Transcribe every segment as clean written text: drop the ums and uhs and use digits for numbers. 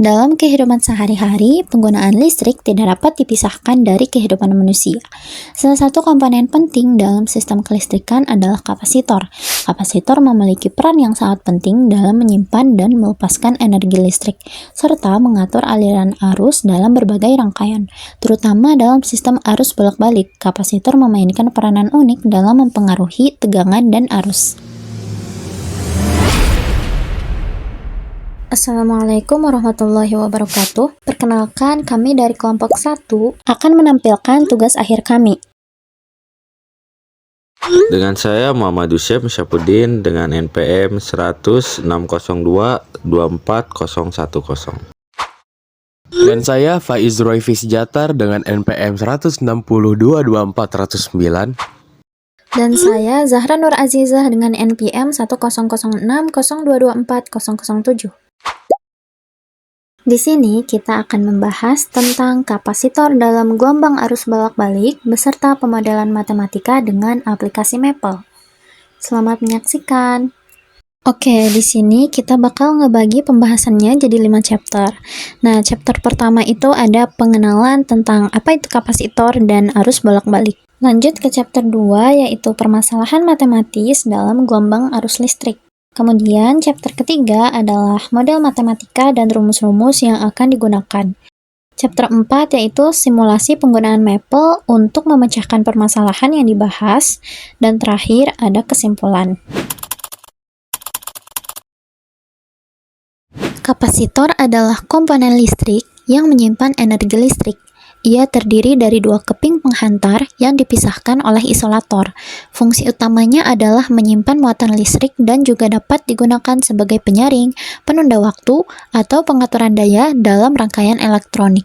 Dalam kehidupan sehari-hari, penggunaan listrik tidak dapat dipisahkan dari kehidupan manusia. Salah satu komponen penting dalam sistem kelistrikan adalah kapasitor. Kapasitor memiliki peran yang sangat penting dalam menyimpan dan melepaskan energi listrik, serta mengatur aliran arus dalam berbagai rangkaian. Terutama dalam sistem arus bolak-balik, kapasitor memainkan peranan unik dalam mempengaruhi tegangan dan arus. Assalamualaikum warahmatullahi wabarakatuh. Perkenalkan, kami dari kelompok 1 akan menampilkan tugas akhir kami. Dengan saya Muhammad Yusef Syapuddin dengan NPM 10602-24010. Dan saya Faiz Royfi Jatar dengan NPM 162-24109. Dan saya Zahra Nur Azizah dengan NPM 10060224007. Di sini kita akan membahas tentang kapasitor dalam gelombang arus bolak-balik beserta pemodelan matematika dengan aplikasi Maple. Selamat menyaksikan. Oke, di sini kita bakal ngebagi pembahasannya jadi 5 chapter. Nah, chapter pertama itu ada pengenalan tentang apa itu kapasitor dan arus bolak-balik. Lanjut ke chapter 2 yaitu permasalahan matematis dalam gelombang arus listrik. Kemudian, chapter ketiga adalah model matematika dan rumus-rumus yang akan digunakan. Chapter 4 yaitu simulasi penggunaan Maple untuk memecahkan permasalahan yang dibahas. Dan terakhir ada kesimpulan. Kapasitor adalah komponen listrik yang menyimpan energi listrik. Ia terdiri dari 2 keping penghantar yang dipisahkan oleh isolator. Fungsi utamanya adalah menyimpan muatan listrik dan juga dapat digunakan sebagai penyaring, penunda waktu, atau pengaturan daya dalam rangkaian elektronik.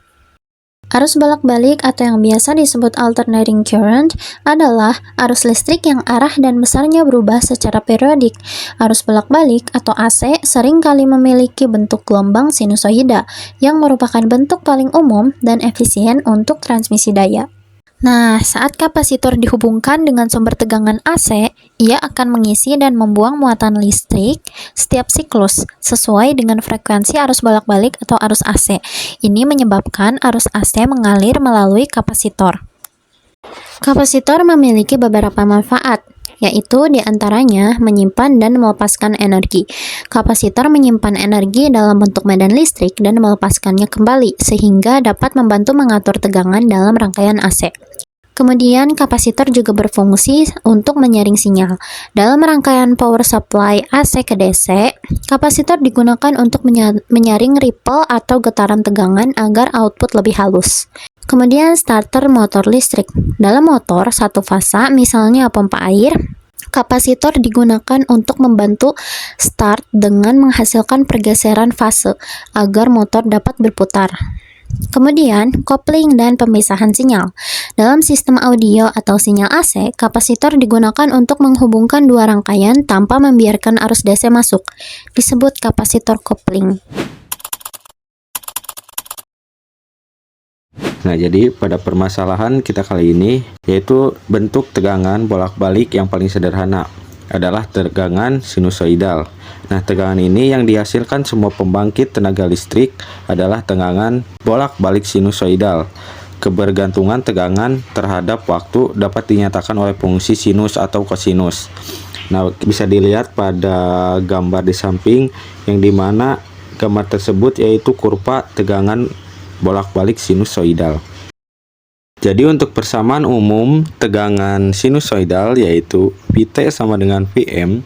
Arus bolak-balik atau yang biasa disebut alternating current adalah arus listrik yang arah dan besarnya berubah secara periodik. Arus bolak-balik atau AC seringkali memiliki bentuk gelombang sinusoida yang merupakan bentuk paling umum dan efisien untuk transmisi daya. Nah, saat kapasitor dihubungkan dengan sumber tegangan AC, ia akan mengisi dan membuang muatan listrik setiap siklus sesuai dengan frekuensi arus bolak-balik atau arus AC. Ini menyebabkan arus AC mengalir melalui kapasitor. Kapasitor memiliki beberapa manfaat, yaitu diantaranya menyimpan dan melepaskan energi. Kapasitor menyimpan energi dalam bentuk medan listrik dan melepaskannya kembali, sehingga dapat membantu mengatur tegangan dalam rangkaian AC. Kemudian, kapasitor juga berfungsi untuk menyaring sinyal. Dalam rangkaian power supply AC ke DC, kapasitor digunakan untuk menyaring ripple atau getaran tegangan agar output lebih halus. Kemudian, starter motor listrik. Dalam motor satu fasa, misalnya pompa air, kapasitor digunakan untuk membantu start dengan menghasilkan pergeseran fase agar motor dapat berputar. Kemudian, kopling dan pemisahan sinyal. Dalam sistem audio atau sinyal AC, kapasitor digunakan untuk menghubungkan dua rangkaian tanpa membiarkan arus DC masuk. Disebut kapasitor kopling. Nah, jadi pada permasalahan kita kali ini yaitu bentuk tegangan bolak-balik yang paling sederhana adalah tegangan sinusoidal. Nah, tegangan ini yang dihasilkan semua pembangkit tenaga listrik adalah tegangan bolak-balik sinusoidal. Kebergantungan tegangan terhadap waktu dapat dinyatakan oleh fungsi sinus atau kosinus. Nah, bisa dilihat pada gambar di samping yang dimana gambar tersebut yaitu kurva tegangan bolak-balik sinusoidal. Jadi untuk persamaan umum tegangan sinusoidal yaitu Vt sama dengan Vm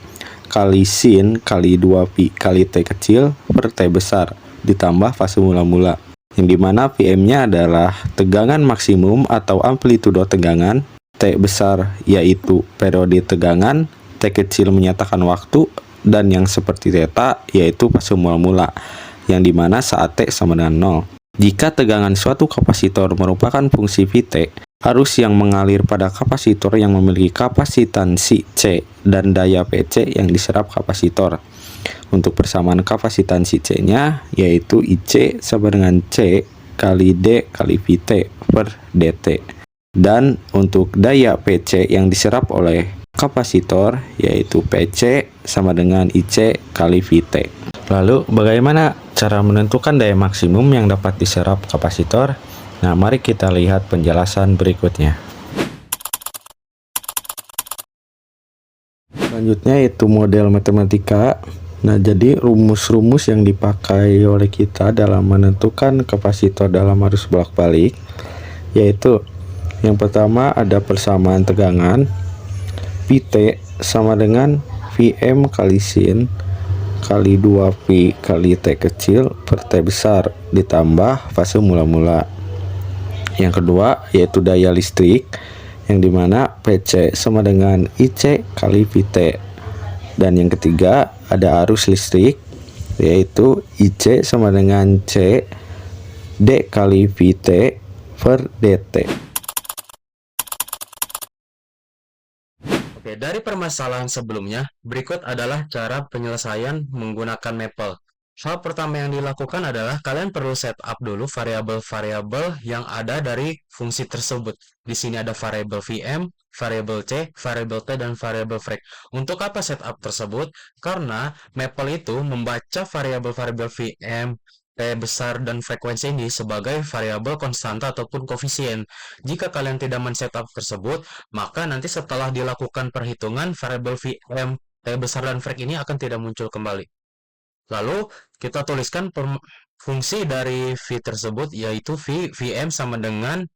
kali sin kali 2pi kali T kecil per T besar ditambah fase mula-mula, yang dimana Vm-nya adalah tegangan maksimum atau amplitudo tegangan, T besar yaitu periode tegangan, T kecil menyatakan waktu, dan yang seperti theta yaitu fase mula-mula, yang dimana saat T sama dengan 0. Jika tegangan suatu kapasitor merupakan fungsi Vt, arus yang mengalir pada kapasitor yang memiliki kapasitansi C dan daya PC yang diserap kapasitor. Untuk persamaan kapasitansi C-nya yaitu IC sama dengan C kali D kali Vt per dt. Dan untuk daya PC yang diserap oleh kapasitor yaitu PC sama dengan IC kali Vt. Lalu, bagaimana cara menentukan daya maksimum yang dapat diserap kapasitor? Nah, mari kita lihat penjelasan berikutnya. Selanjutnya yaitu model matematika. Nah, jadi rumus-rumus yang dipakai oleh kita dalam menentukan kapasitor dalam arus bolak-balik yaitu yang pertama ada persamaan tegangan. Vt sama dengan Vm kali sin kali 2pi kali T kecil per T besar ditambah fase mula-mula. Yang kedua yaitu daya listrik, yang dimana PC sama dengan IC kali Vt. Dan yang ketiga ada arus listrik, yaitu IC sama dengan C D kali Vt per dt. Oke, dari permasalahan sebelumnya, berikut adalah cara penyelesaian menggunakan Maple. Hal pertama yang dilakukan adalah kalian perlu setup dulu variabel-variabel yang ada dari fungsi tersebut. Di sini ada variabel Vm, variabel C, variabel T, dan variabel Frek. Untuk apa setup tersebut? Karena Maple itu membaca variabel-variabel Vm, T besar, dan frekuensi ini sebagai variabel konstanta ataupun koefisien. Jika kalian tidak men-setup tersebut, maka nanti setelah dilakukan perhitungan, variabel Vm, T besar, dan Frek ini akan tidak muncul kembali. Lalu kita tuliskan fungsi dari V tersebut, yaitu Vm sama dengan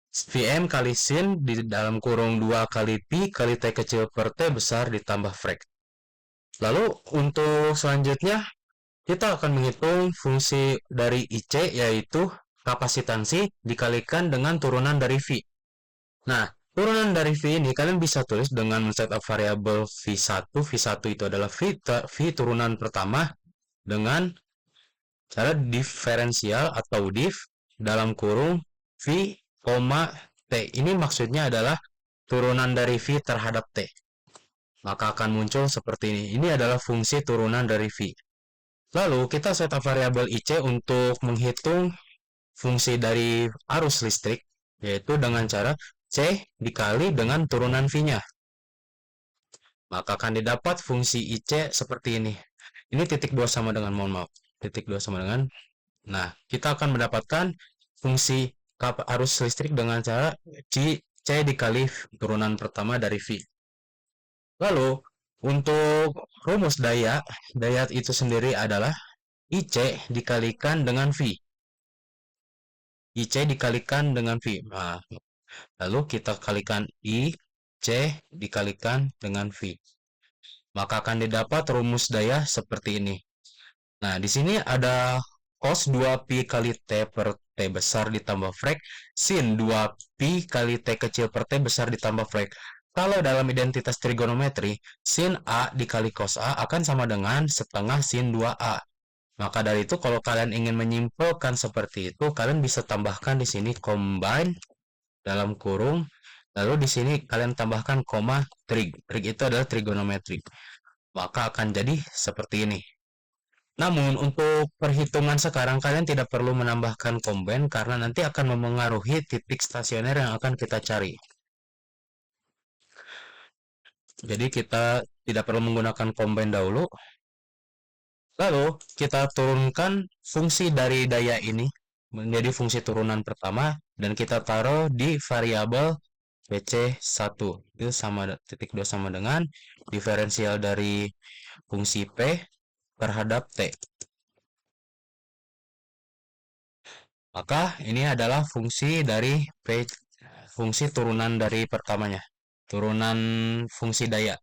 Vm kali sin di dalam kurung 2 kali pi kali T kecil per T besar ditambah Frek. Lalu untuk selanjutnya kita akan menghitung fungsi dari IC, yaitu kapasitansi dikalikan dengan turunan dari V. Nah, turunan dari V ini kalian bisa tulis dengan setup variabel V1. V1 itu adalah V turunan pertama dengan cara diferensial atau div dalam kurung V, T. Ini maksudnya adalah turunan dari V terhadap T. Maka akan muncul seperti ini. Ini adalah fungsi turunan dari V. Lalu kita setup variabel IC untuk menghitung fungsi dari arus listrik, yaitu dengan cara C dikali dengan turunan V-nya. Maka akan didapat fungsi IC seperti ini. Ini titik 2 sama dengan, mohon maaf, titik 2 sama dengan. Nah, kita akan mendapatkan fungsi arus listrik dengan cara C dikali turunan pertama dari V. Lalu, untuk rumus daya itu sendiri adalah IC dikalikan dengan V. IC dikalikan dengan V. Nah, lalu kita kalikan IC dikalikan dengan V. Maka akan didapat rumus daya seperti ini. Nah, di sini ada cos 2pi kali T per T besar ditambah Frek, sin 2pi kali T kecil per T besar ditambah Frek. Kalau dalam identitas trigonometri, sin A dikali cos A akan sama dengan setengah sin 2A. Maka dari itu, kalau kalian ingin menyimpulkan seperti itu, kalian bisa tambahkan di sini combine dalam kurung, lalu di sini kalian tambahkan koma trig. Trig itu adalah trigonometri. Maka akan jadi seperti ini. Namun, untuk perhitungan sekarang, kalian tidak perlu menambahkan combine karena nanti akan memengaruhi titik stasioner yang akan kita cari. Jadi, kita tidak perlu menggunakan combine dahulu. Lalu, kita turunkan fungsi dari daya ini menjadi fungsi turunan pertama dan kita taruh di variabel PC1. Itu sama titik 2 sama dengan diferensial dari fungsi P terhadap T. Maka ini adalah fungsi dari P, fungsi turunan dari pertamanya, turunan fungsi daya.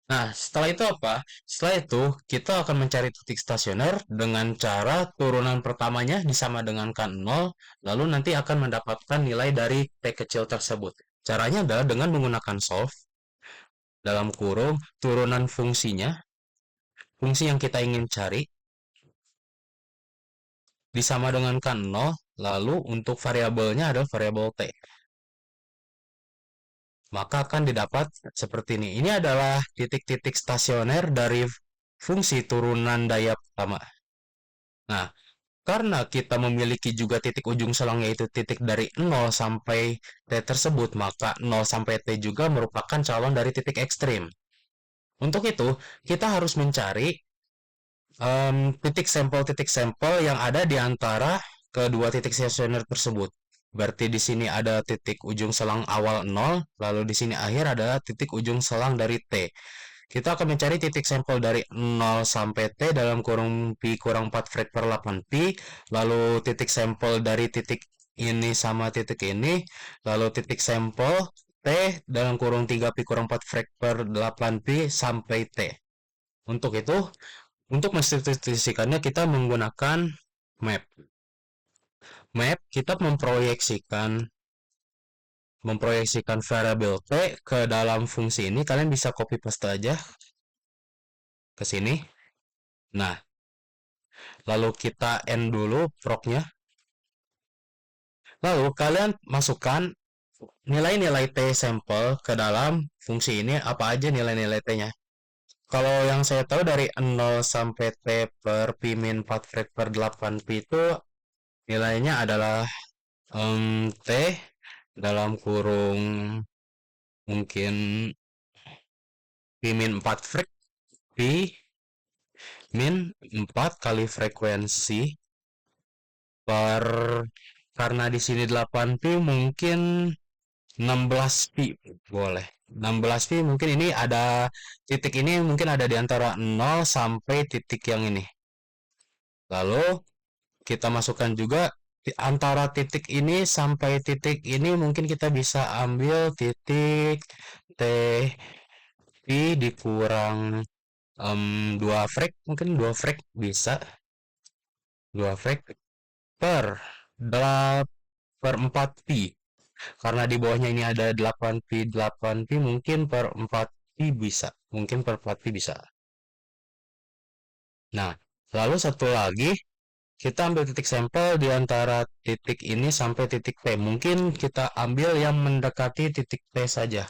Nah, setelah itu apa? Setelah itu, kita akan mencari titik stasioner dengan cara turunan pertamanya disama dengan K0, lalu nanti akan mendapatkan nilai dari T kecil tersebut. Caranya adalah dengan menggunakan solve, dalam kurung, turunan fungsinya, fungsi yang kita ingin cari, disama dengan K0, lalu untuk variabelnya adalah variabel T. Maka akan didapat seperti ini. Ini adalah titik-titik stasioner dari fungsi turunan daya pertama. Nah, karena kita memiliki juga titik ujung selang yaitu titik dari 0 sampai T tersebut, maka 0 sampai T juga merupakan calon dari titik ekstrim. Untuk itu, kita harus mencari titik sampel yang ada di antara kedua titik stasioner tersebut. Berarti di sini ada titik ujung selang awal 0, lalu di sini akhir adalah titik ujung selang dari T. Kita akan mencari titik sampel dari 0 sampai T dalam kurung pi kurang 4 frek per 8 pi, lalu titik sampel dari titik ini sama titik ini, lalu titik sampel T dalam kurung 3 pi kurang 4 frek per 8 pi sampai T. Untuk itu, untuk menstatistikasikannya kita menggunakan map. Map kita memproyeksikan variabel T ke dalam fungsi ini. Kalian bisa copy paste aja ke sini. Nah, lalu kita end dulu procnya. Lalu kalian masukkan nilai-nilai T sampel ke dalam fungsi ini, apa aja nilai-nilai T-nya. Kalau yang saya tahu dari 0 sampai T per pi min 4 frek per 8 pi itu nilainya adalah T dalam kurung mungkin pi min 4 frek pi min 4 kali frekuensi per, karena di sini 8 pi mungkin 16 pi boleh. 16 pi mungkin ini ada titik ini mungkin ada di antara 0 sampai titik yang ini. Lalu kita masukkan juga antara titik ini sampai titik ini mungkin kita bisa ambil titik T pi dikurang 2 frek, mungkin 2 frek bisa 2 frek per 4 pi. Karena di bawahnya ini ada 8 pi mungkin per 4 pi bisa. Mungkin per 4 pi bisa. Nah, lalu satu lagi, kita ambil titik sampel di antara titik ini sampai titik T. Mungkin kita ambil yang mendekati titik T saja.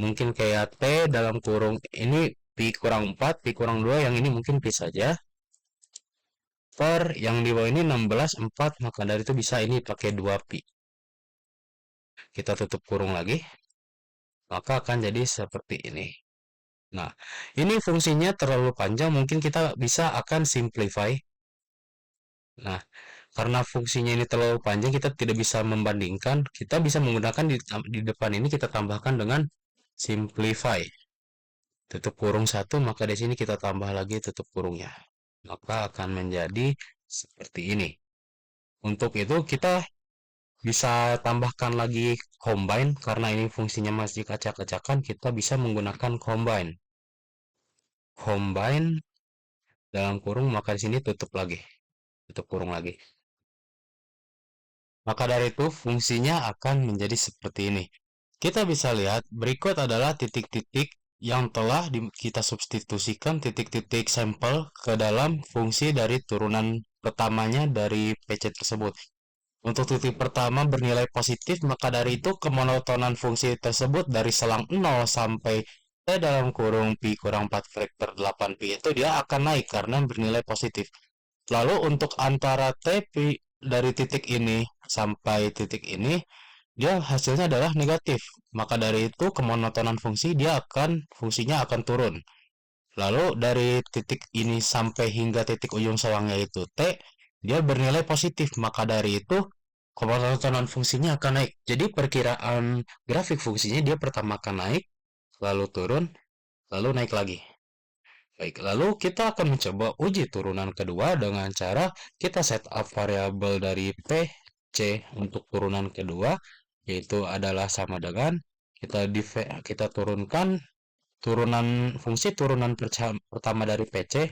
Mungkin kayak T dalam kurung ini pi kurang 4, pi kurang 2, yang ini mungkin pi saja. Per yang di bawah ini 16, 4, maka dari itu bisa ini pakai 2 pi. Kita tutup kurung lagi, maka akan jadi seperti ini. Nah, ini fungsinya terlalu panjang, mungkin kita bisa akan simplify. Nah, karena fungsinya ini terlalu panjang, kita tidak bisa membandingkan. Kita bisa menggunakan di depan ini kita tambahkan dengan simplify. Tutup kurung 1, maka di sini kita tambah lagi tutup kurungnya. Maka akan menjadi seperti ini. Untuk itu kita bisa tambahkan lagi combine, karena ini fungsinya masih acak-acakan, kita bisa menggunakan combine. Combine dalam kurung, maka di sini tutup lagi. Tutup kurung lagi. Maka dari itu fungsinya akan menjadi seperti ini. Kita bisa lihat berikut adalah titik-titik yang telah kita substitusikan titik-titik sampel ke dalam fungsi dari turunan pertamanya dari PC tersebut. Untuk titik pertama bernilai positif, maka dari itu kemonotonan fungsi tersebut dari selang 0 sampai T dalam kurung pi kurang 4 frek per 8 pi itu dia akan naik karena bernilai positif. Lalu untuk antara T pi dari titik ini sampai titik ini, dia hasilnya adalah negatif. Maka dari itu kemonotonan fungsinya akan turun. Lalu dari titik ini sampai hingga titik ujung selangnya itu T, dia bernilai positif. Maka dari itu kemonotonan fungsinya akan naik. Jadi perkiraan grafik fungsinya dia pertama akan naik, lalu turun, lalu naik lagi. Baik, lalu kita akan mencoba uji turunan kedua dengan cara kita setup variabel dari PC untuk turunan kedua, yaitu adalah sama dengan kita turunkan fungsi turunan pertama dari PC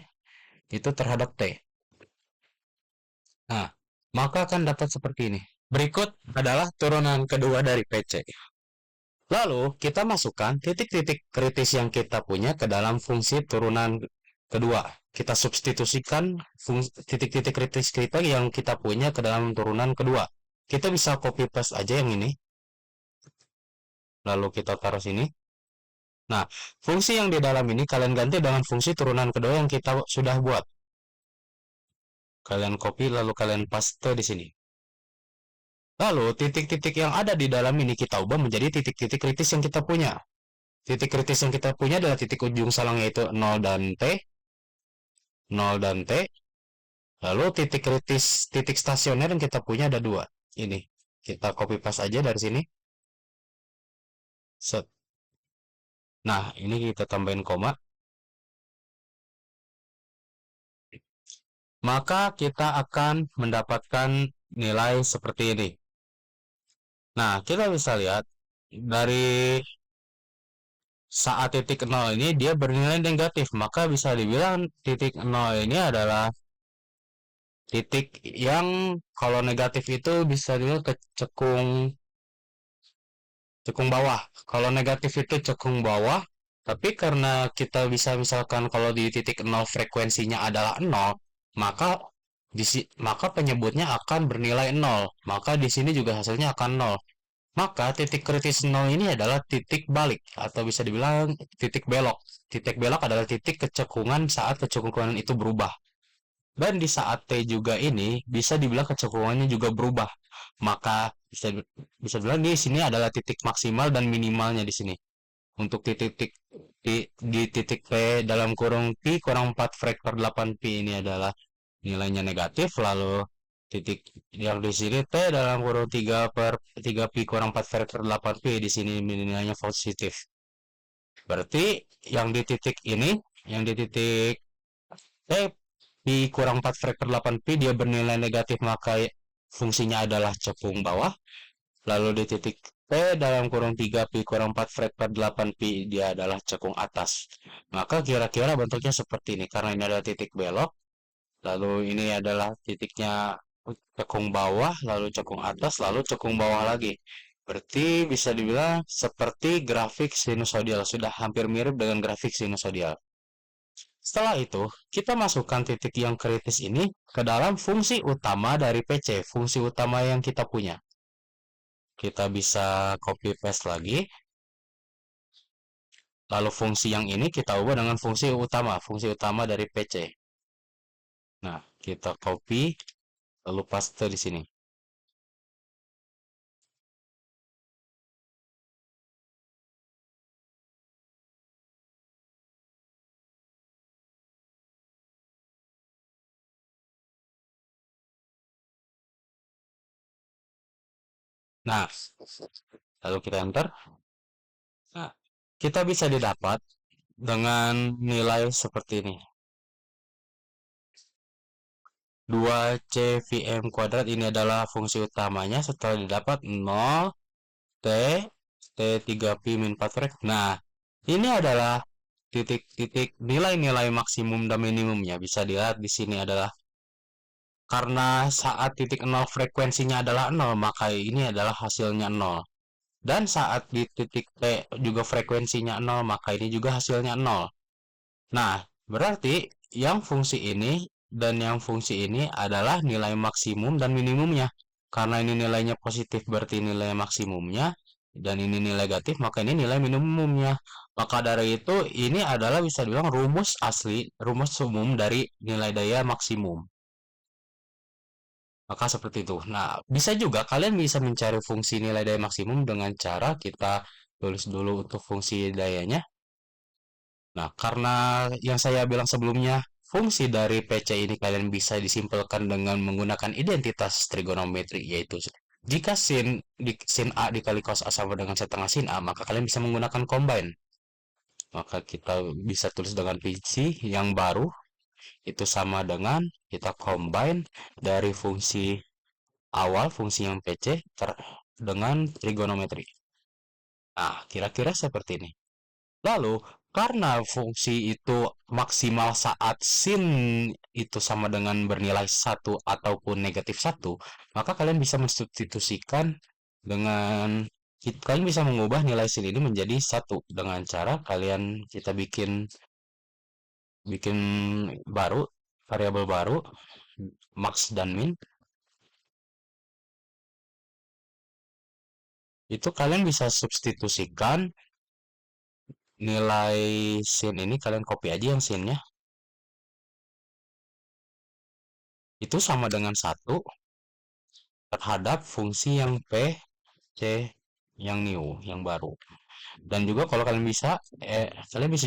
itu terhadap T. Nah, maka akan dapat seperti ini. Berikut adalah turunan kedua dari PC. Lalu, kita masukkan titik-titik kritis yang kita punya ke dalam fungsi turunan kedua. Kita substitusikan titik-titik kritis kita yang kita punya ke dalam turunan kedua. Kita bisa copy paste aja yang ini. Lalu kita taruh sini. Nah, fungsi yang di dalam ini kalian ganti dengan fungsi turunan kedua yang kita sudah buat. Kalian copy lalu kalian paste di sini. Lalu titik-titik yang ada di dalam ini kita ubah menjadi titik-titik kritis yang kita punya. Titik kritis yang kita punya adalah titik ujung salang yaitu 0 dan T. 0 dan T. Lalu titik kritis, titik stasioner yang kita punya ada dua. Ini, kita copy paste aja dari sini. Set. Nah, ini kita tambahin koma. Maka kita akan mendapatkan nilai seperti ini. Nah, kita bisa lihat dari saat titik 0 ini dia bernilai negatif, maka bisa dibilang titik 0 ini adalah titik yang kalau negatif itu bisa dibilang cekung bawah. Kalau negatif itu cekung bawah, tapi karena kita bisa misalkan kalau di titik 0 frekuensinya adalah 0, maka maka penyebutnya akan bernilai 0. Maka di sini juga hasilnya akan 0. Maka titik kritis 0 ini adalah titik balik atau bisa dibilang titik belok. Titik belok adalah titik kecekungan saat kecekungan itu berubah. Dan di saat T juga ini bisa dibilang kecekungannya juga berubah. Maka bisa bilang di sini adalah titik maksimal dan minimalnya di sini. Untuk di titik T dalam kurung Pi kurang 4 faktor 8 Pi ini adalah nilainya negatif, lalu titik yang di sini T dalam kurung 3 per 3 Pi kurang 4 faktor 8 Pi di sini nilainya positif. Berarti yang di titik ini, yang di titik T Pi kurang 4 faktor 8 Pi dia bernilai negatif, maka fungsinya adalah cekung bawah. Lalu di titik P dalam kurung 3 Pi kurang 4 faktor 8 Pi dia adalah cekung atas. Maka kira-kira bentuknya seperti ini. Karena ini adalah titik belok. Lalu ini adalah titiknya cekung bawah, lalu cekung atas, lalu cekung bawah lagi. Berarti bisa dibilang seperti grafik sinusoidal. Sudah hampir mirip dengan grafik sinusoidal. Setelah itu, kita masukkan titik yang kritis ini ke dalam fungsi utama dari PC, fungsi utama yang kita punya. Kita bisa copy paste lagi. Lalu fungsi yang ini kita ubah dengan fungsi utama dari PC. Nah, kita copy lalu paste di sini. Nah, lalu kita enter. Nah, kita bisa didapat dengan nilai seperti ini. 2CVM kuadrat ini adalah fungsi utamanya setelah didapat 0 T T3 Pi min 4 frek. Nah, ini adalah titik-titik nilai-nilai maksimum dan minimumnya. Bisa dilihat di sini adalah karena saat titik 0 frekuensinya adalah 0, maka ini adalah hasilnya 0. Dan saat di titik T juga frekuensinya 0, maka ini juga hasilnya 0. Nah, berarti yang fungsi ini dan yang fungsi ini adalah nilai maksimum dan minimumnya. Karena ini nilainya positif berarti nilai maksimumnya, dan ini nilai negatif maka ini nilai minimumnya. Maka dari itu ini adalah bisa dibilang rumus asli, rumus umum dari nilai daya maksimum. Maka seperti itu. Nah, bisa juga kalian bisa mencari fungsi nilai daya maksimum dengan cara kita tulis dulu untuk fungsi dayanya. Nah, karena yang saya bilang sebelumnya, fungsi dari PC ini kalian bisa disimpulkan dengan menggunakan identitas trigonometri, yaitu jika sin A dikali cos A sama dengan setengah sin A, maka kalian bisa menggunakan combine. Maka kita bisa tulis dengan PC yang baru, itu sama dengan kita combine dari fungsi awal, fungsi yang PC, dengan trigonometri. Nah, kira-kira seperti ini. Lalu, karena fungsi itu maksimal saat sin itu sama dengan bernilai 1 ataupun negatif 1, maka kalian bisa mensubstitusikan dengan kalian bisa mengubah nilai sin ini menjadi 1 dengan cara kita bikin bikin baru, variabel baru, max dan min. Itu kalian bisa substitusikan nilai sin ini, kalian copy aja yang sinnya. Itu sama dengan 1 terhadap fungsi yang P, C, yang new, yang baru. Dan juga kalau kalian bisa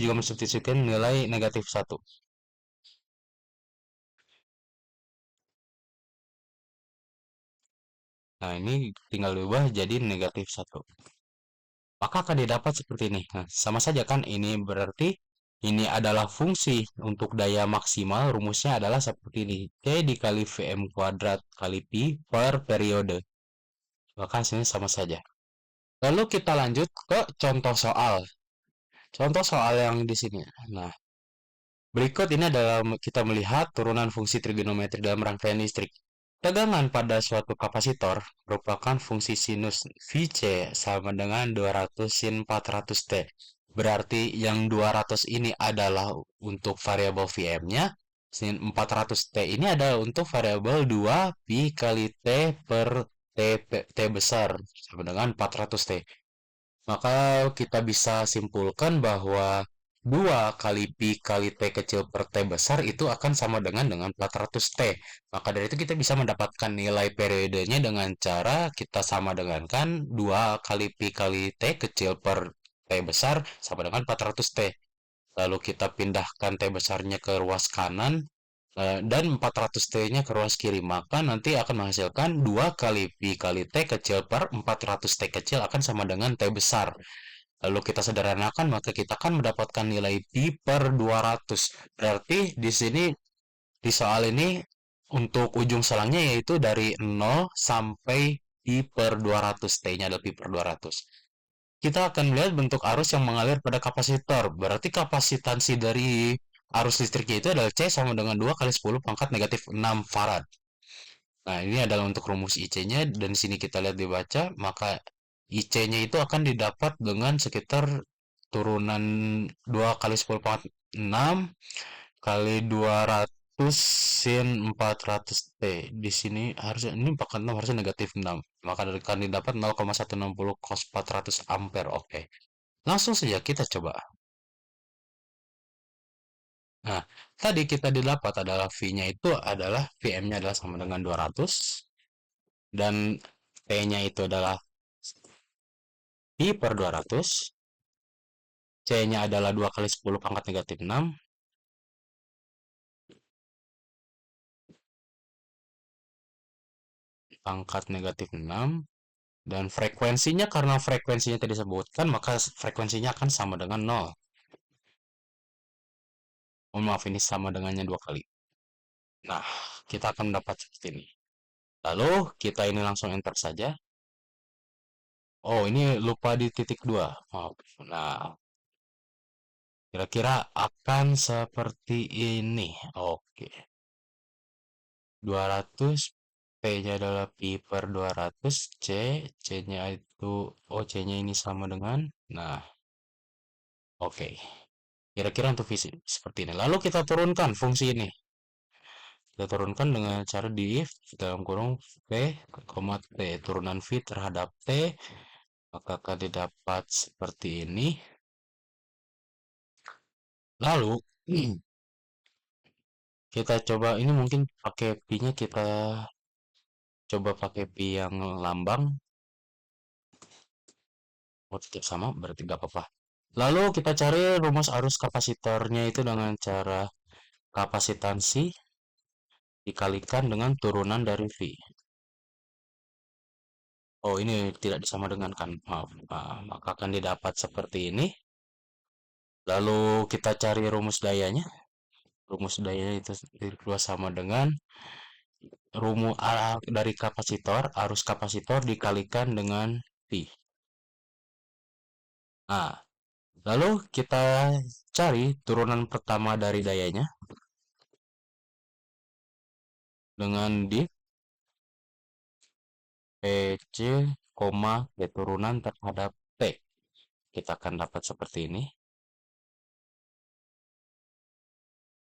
juga mensubstitusikan nilai negatif 1. Nah, ini tinggal diubah jadi negatif 1. Maka akan didapat seperti ini. Nah, sama saja kan, ini berarti ini adalah fungsi untuk daya maksimal, rumusnya adalah seperti ini. T dikali Vm kuadrat kali Pi per periode. Maka hasilnya sama saja. Lalu kita lanjut ke contoh soal. Contoh soal yang di sini. Nah, berikut ini adalah kita melihat turunan fungsi trigonometri dalam rangkaian listrik. Tegangan pada suatu kapasitor merupakan fungsi sinus Vc sama dengan 200 sin 400T. Berarti yang 200 ini adalah untuk variabel Vm-nya, sin 400T ini adalah untuk variabel 2 Pi kali T per T besar sama dengan 400T. Maka kita bisa simpulkan bahwa 2 kali Pi kali T kecil per T besar itu akan sama dengan 400T. Maka dari itu kita bisa mendapatkan nilai periodenya dengan cara kita sama dengankan 2 kali Pi kali T kecil per T besar sama dengan 400T. Lalu kita pindahkan T besarnya ke ruas kanan, dan 400T-nya ke ruas kiri, maka nanti akan menghasilkan 2 kali Pi kali T kecil per 400T kecil akan sama dengan T besar. Lalu kita sederhanakan, maka kita akan mendapatkan nilai Pi per 200. Berarti di sini, di soal ini, untuk ujung selangnya yaitu dari 0 sampai Pi per 200. T-nya adalah Pi per 200. Kita akan melihat bentuk arus yang mengalir pada kapasitor. Berarti kapasitansi dari arus listriknya itu adalah C sama dengan 2 kali 10 pangkat negatif 6 farad. Nah, ini adalah untuk rumus IC-nya, dan sini kita lihat dibaca, maka IC-nya itu akan didapat dengan sekitar turunan 2 kali 10 pangkat 6 kali 200 sin 400T. Di sini harusnya, ini pangkat 6 harusnya negatif 6. Maka akan didapat 0,160 cos 400 ampere. Oke. Langsung saja kita coba. Nah, tadi kita didapat adalah V-nya itu adalah Vm-nya adalah sama dengan 200, dan T-nya itu adalah Pi per 200, C-nya adalah 2 kali 10 pangkat negatif 6, pangkat negatif 6, dan frekuensinya, karena frekuensinya tadi disebutkan, maka frekuensinya akan sama dengan 0. Oh, maaf, ini sama dengannya 2 kali. Nah, kita akan mendapat seperti ini. Lalu, kita ini langsung enter saja. Oh, ini lupa di titik 2. Maaf. Nah, kira-kira akan seperti ini. Oke. 200, P-nya adalah Pi per 200, C-nya itu, oh, C-nya ini sama dengan, nah, oke. Kira-kira untuk visi seperti ini. Lalu kita turunkan fungsi ini. Kita turunkan dengan cara di if dalam kurung P, T. Turunan V terhadap T, maka akan didapat seperti ini. Lalu, kita coba, ini mungkin pakai Pi-nya kita coba pakai Pi yang lambang. Oh, tetap sama, berarti nggak apa-apa. Lalu kita cari rumus arus kapasitornya itu dengan cara kapasitansi dikalikan dengan turunan dari V. Oh, ini tidak disama dengan kan, maaf. Maka akan didapat seperti ini. Lalu kita cari rumus dayanya. Rumus dayanya itu kedua sama dengan rumus dari kapasitor, arus kapasitor dikalikan dengan V. Nah, lalu kita cari turunan pertama dari dayanya dengan di PC, turunan terhadap T. Kita akan dapat seperti ini.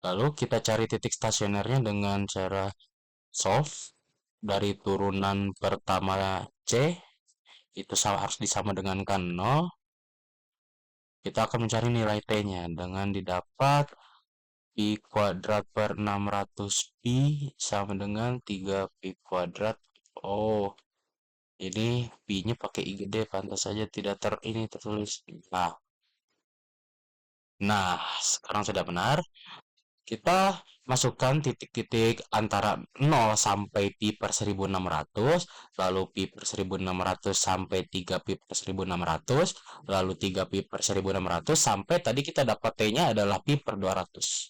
Lalu kita cari titik stasionernya dengan cara solve dari turunan pertama C, itu harus disama dengan kan 0. Kita akan mencari nilai T-nya dengan didapat Pi kuadrat per 600 Pi sama dengan 3 Pi kuadrat. Oh, ini Pi-nya pakai IGD, pantas saja tidak ini tertulis. Nah, sekarang sudah benar. kita masukkan titik-titik antara 0 sampai pi per 1600, lalu pi per 1600 sampai 3 pi per 1600, lalu 3 pi per 1600 sampai tadi kita dapat T-nya adalah pi per 200.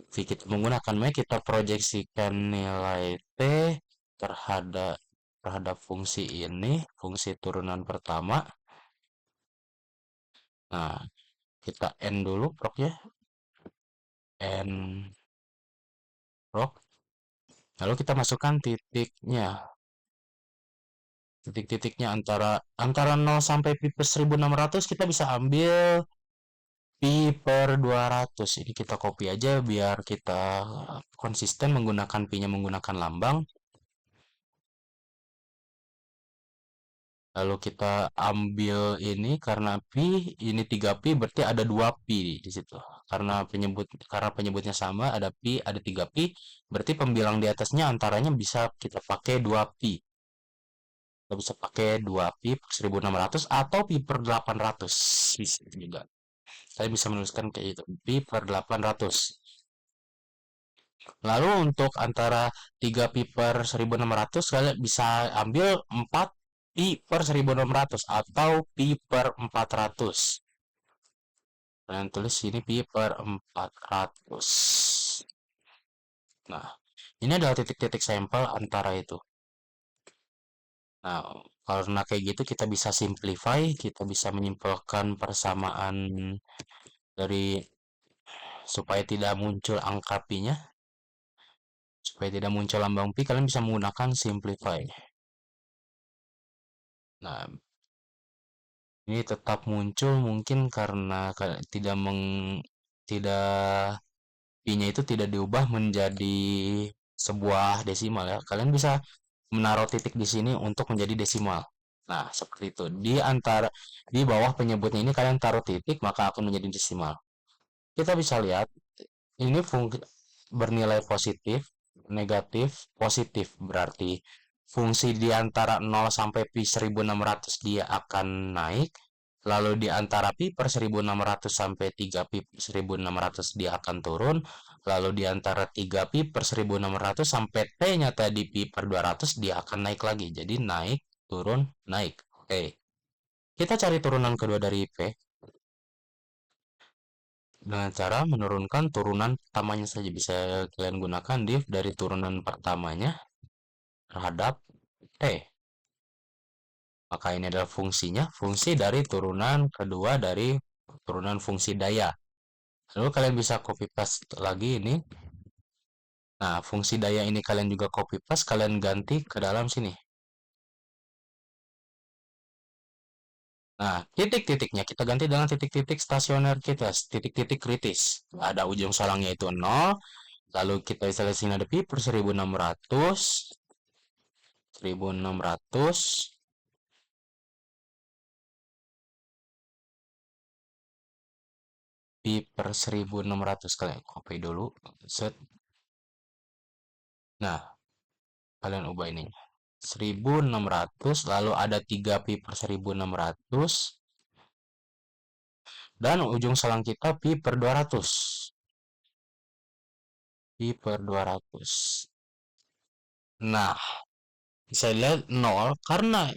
Kita menggunakan kita proyeksikan nilai T terhadap fungsi ini, fungsi turunan pertama. Nah, kita N dulu prok ya. N prok. Lalu kita masukkan titiknya. Titik-titiknya antara 0 sampai pi per 1600 kita bisa ambil pi per 200. Ini kita copy aja biar kita konsisten menggunakan pi-nya menggunakan lambang. Lalu kita ambil ini karena pi ini 3 pi berarti ada 2 pi di situ. Karena penyebutnya sama, ada pi, ada 3 pi, berarti pembilang di atasnya antaranya bisa kita pakai 2 pi. Kita bisa pakai 2 pi per 1600 atau pi per 800 bisa juga. Saya bisa menuliskan kayak itu, pi per 800. Lalu untuk antara 3 pi per 1600 kalian bisa ambil 4 pi per 1600 atau pi per 400. Kalian tulis sini pi per 400. Nah, ini adalah titik-titik sampel antara itu. Nah, karena kayak gitu kita bisa simplify, kita bisa menyimpulkan persamaan dari supaya tidak muncul angka pi-nya. Supaya tidak muncul lambang pi, kalian bisa menggunakan simplify. Nah, ini tetap muncul mungkin karena tidak pi-nya itu tidak diubah menjadi sebuah desimal ya. Kalian bisa menaruh titik di sini untuk menjadi desimal. Nah, seperti itu. Di bawah penyebutnya ini kalian taruh titik maka akan menjadi desimal. Kita bisa lihat ini bernilai positif, negatif, positif. Berarti fungsi di antara 0 sampai pi 1600 dia akan naik. Lalu di antara pi per 1600 sampai 3 pi per 1600 dia akan turun. Lalu di antara 3 pi per 1600 sampai T-nya tadi pi per 200 dia akan naik lagi. Jadi naik, turun, naik. Oke. Kita cari turunan kedua dari P dengan cara menurunkan turunan pertamanya saja. Bisa kalian gunakan div dari turunan pertamanya terhadap T. Maka ini adalah fungsinya, fungsi dari turunan kedua dari turunan fungsi daya. Lalu kalian bisa copy paste lagi ini. Nah, fungsi daya ini kalian juga copy paste, kalian ganti ke dalam sini. Nah, titik-titiknya kita ganti dengan titik-titik stasioner kita, titik-titik kritis. Ada ujung salangnya itu 0, lalu kita bisa lihat sini ada pi per 1600, 1600, pi per 1600 kalian copy dulu, set. Nah, kalian ubah ini 1600, lalu ada 3 pi per 1600, dan ujung selang kita pi per 200. Pi per 200. Nah, bisa lihat 0 karena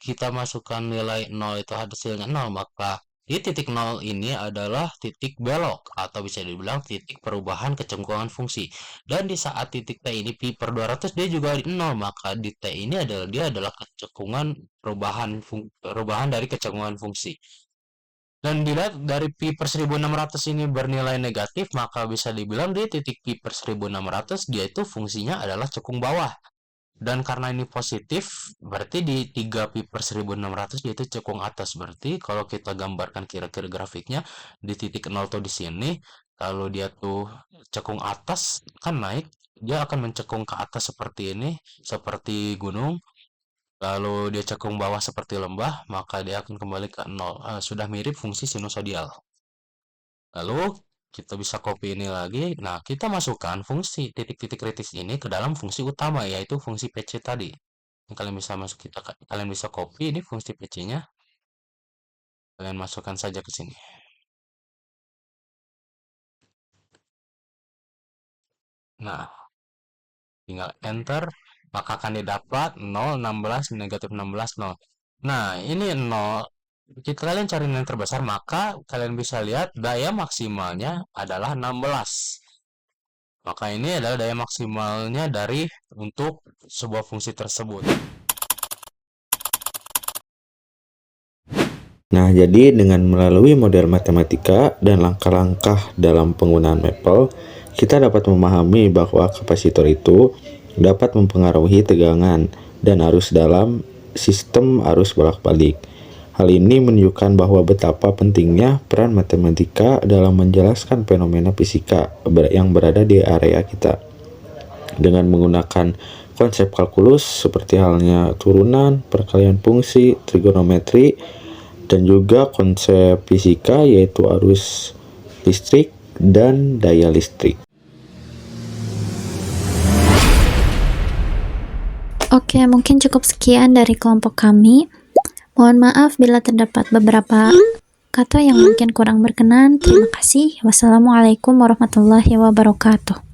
kita masukkan nilai 0 itu hasilnya 0, maka di titik 0 ini adalah titik belok atau bisa dibilang titik perubahan kecengkungan fungsi. Dan di saat titik T ini pi per 200 dia juga 0, maka di T ini adalah kecengkungan perubahan dari kecengkungan fungsi. Dan dilihat dari pi per 1600 ini bernilai negatif, maka bisa dibilang di titik pi per 1600 dia itu fungsinya adalah cekung bawah. Dan karena ini positif, berarti di 3 pi per 1600 dia itu cekung atas. Berarti kalau kita gambarkan kira-kira grafiknya, di titik 0 tuh di sini, kalau dia tuh cekung atas, kan naik, dia akan mencekung ke atas seperti ini, seperti gunung. Lalu dia cekung bawah seperti lembah, maka dia akan kembali ke 0. Sudah mirip fungsi sinusoidal. Lalu kita bisa copy ini lagi. Nah, kita masukkan fungsi titik-titik kritis ini ke dalam fungsi utama, yaitu fungsi PC tadi. Kalian bisa kalian bisa copy ini fungsi PC-nya. Kalian masukkan saja ke sini. Nah, tinggal enter, maka akan didapat 0, 16, negatif 16, 0. Nah, ini 0. Jika kalian cari nilai terbesar, maka kalian bisa lihat daya maksimalnya adalah 16. Maka ini adalah daya maksimalnya dari untuk sebuah fungsi tersebut. Nah, jadi dengan melalui model matematika dan langkah-langkah dalam penggunaan Maple, kita dapat memahami bahwa kapasitor itu dapat mempengaruhi tegangan dan arus dalam sistem arus bolak-balik. Hal ini menunjukkan bahwa betapa pentingnya peran matematika dalam menjelaskan fenomena fisika yang berada di area kita. Dengan menggunakan konsep kalkulus seperti halnya turunan, perkalian fungsi, trigonometri, dan juga konsep fisika yaitu arus listrik dan daya listrik. Oke, mungkin cukup sekian dari kelompok kami. Mohon maaf bila terdapat beberapa kata yang mungkin kurang berkenan. Terima kasih. Wassalamualaikum warahmatullahi wabarakatuh.